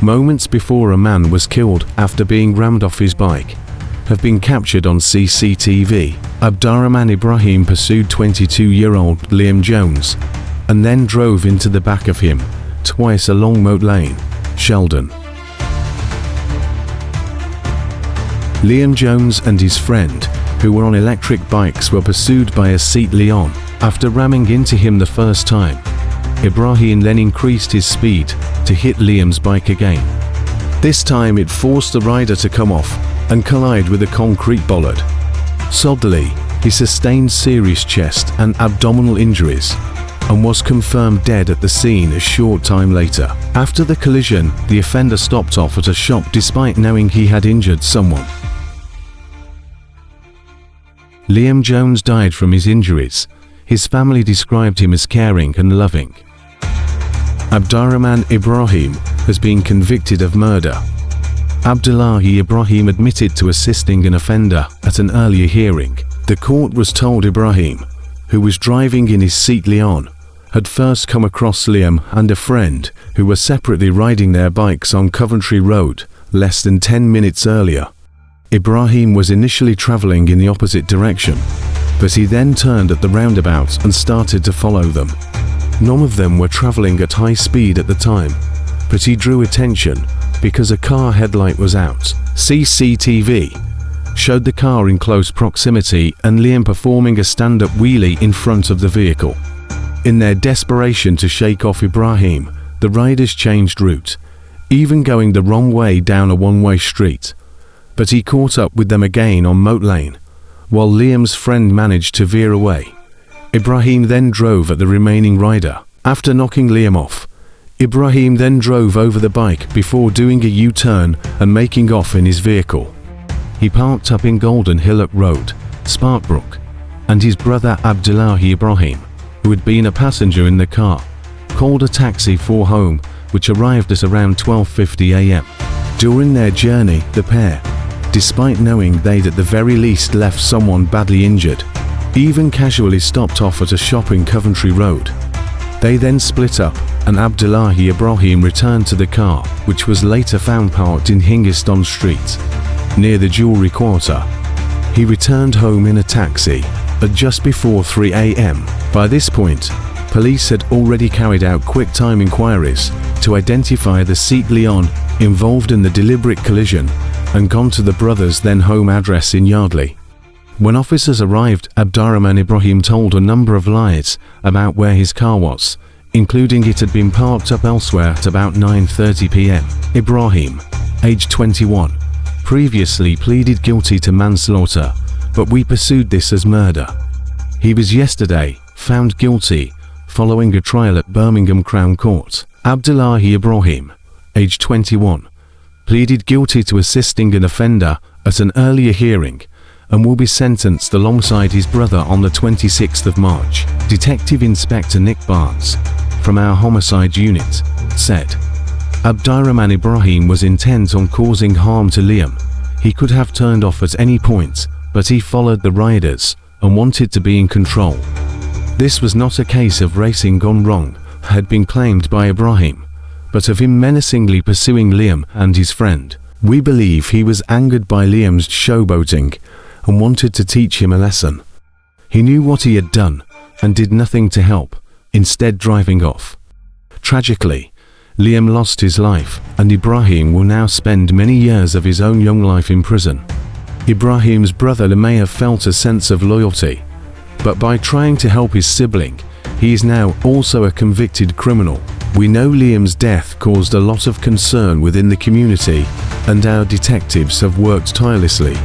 moments before a man was killed after being rammed off his bike, have been captured on CCTV. Abdullahi Ibrahim pursued 22-year-old Liam Jones and then drove into the back of him twice along Moat Lane, Sheldon. Liam Jones and his friend, who were on electric bikes, were pursued by a Seat Leon. After ramming into him the first time, Ibrahim then increased his speed to hit Liam's bike again. This time it forced the rider to come off and collide with a concrete bollard. Sadly, he sustained serious chest and abdominal injuries and was confirmed dead at the scene a short time later. After the collision, the offender stopped off at a shop despite knowing he had injured someone. Liam Jones died from his injuries. His family described him as caring and loving. Abdullahi Ibrahim has been convicted of murder. Abdullahi Ibrahim admitted to assisting an offender at an earlier hearing. The court was told Ibrahim, who was driving in his Seat Leon, had first come across Liam and a friend who were separately riding their bikes on Coventry Road less than 10 minutes earlier. Ibrahim was initially travelling in the opposite direction, but he then turned at the roundabout and started to follow them. None of them were travelling at high speed at the time, but he drew attention because a car headlight was out. CCTV showed the car in close proximity and Liam performing a stand-up wheelie in front of the vehicle. In their desperation to shake off Ibrahim, the riders changed route, even going the wrong way down a one-way street. But he caught up with them again on Moat Lane, while Liam's friend managed to veer away. Ibrahim then drove at the remaining rider. After knocking Liam off, Ibrahim then drove over the bike before doing a U-turn and making off in his vehicle. He parked up in Golden Hillock Road, Sparkbrook, and his brother Abdullahi Ibrahim, who had been a passenger in the car, called a taxi for home, which arrived at around 12:50 a.m. During their journey, the pair, despite knowing they'd at the very least left someone badly injured, even casually stopped off at a shop in Coventry Road. They then split up and Abdullahi Ibrahim returned to the car, which was later found parked in Hingiston Street, near the Jewellery Quarter. He returned home in a taxi at just before 3 a.m. By this point, police had already carried out quick-time inquiries to identify the Seat Leon involved in the deliberate collision and gone to the brothers' then home address in Yardley. When officers arrived, Abdullahi Ibrahim told a number of lies about where his car was, including it had been parked up elsewhere at about 9:30 p.m. Ibrahim, age 21, previously pleaded guilty to manslaughter, but we pursued this as murder. He was yesterday found guilty following a trial at Birmingham Crown Court. Abdullahi Ibrahim, age 21, pleaded guilty to assisting an offender at an earlier hearing and will be sentenced alongside his brother on the 26th of March. Detective Inspector Nick Barnes, from our homicide unit, said, Abdullahi Ibrahim was intent on causing harm to Liam. He could have turned off at any point, but he followed the riders and wanted to be in control. This was not a case of racing gone wrong, had been claimed by Ibrahim, but of him menacingly pursuing Liam and his friend. We believe he was angered by Liam's showboating and wanted to teach him a lesson. He knew what he had done and did nothing to help, instead driving off. Tragically, Liam lost his life and Ibrahim will now spend many years of his own young life in prison. Ibrahim's brother may have felt a sense of loyalty, but by trying to help his sibling, he is now also a convicted criminal. We know Liam's death caused a lot of concern within the community, and our detectives have worked tirelessly,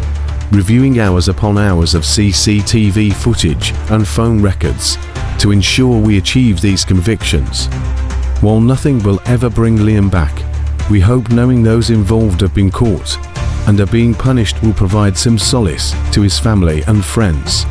reviewing hours upon hours of CCTV footage and phone records to ensure we achieve these convictions. While nothing will ever bring Liam back, we hope knowing those involved have been caught and are being punished will provide some solace to his family and friends.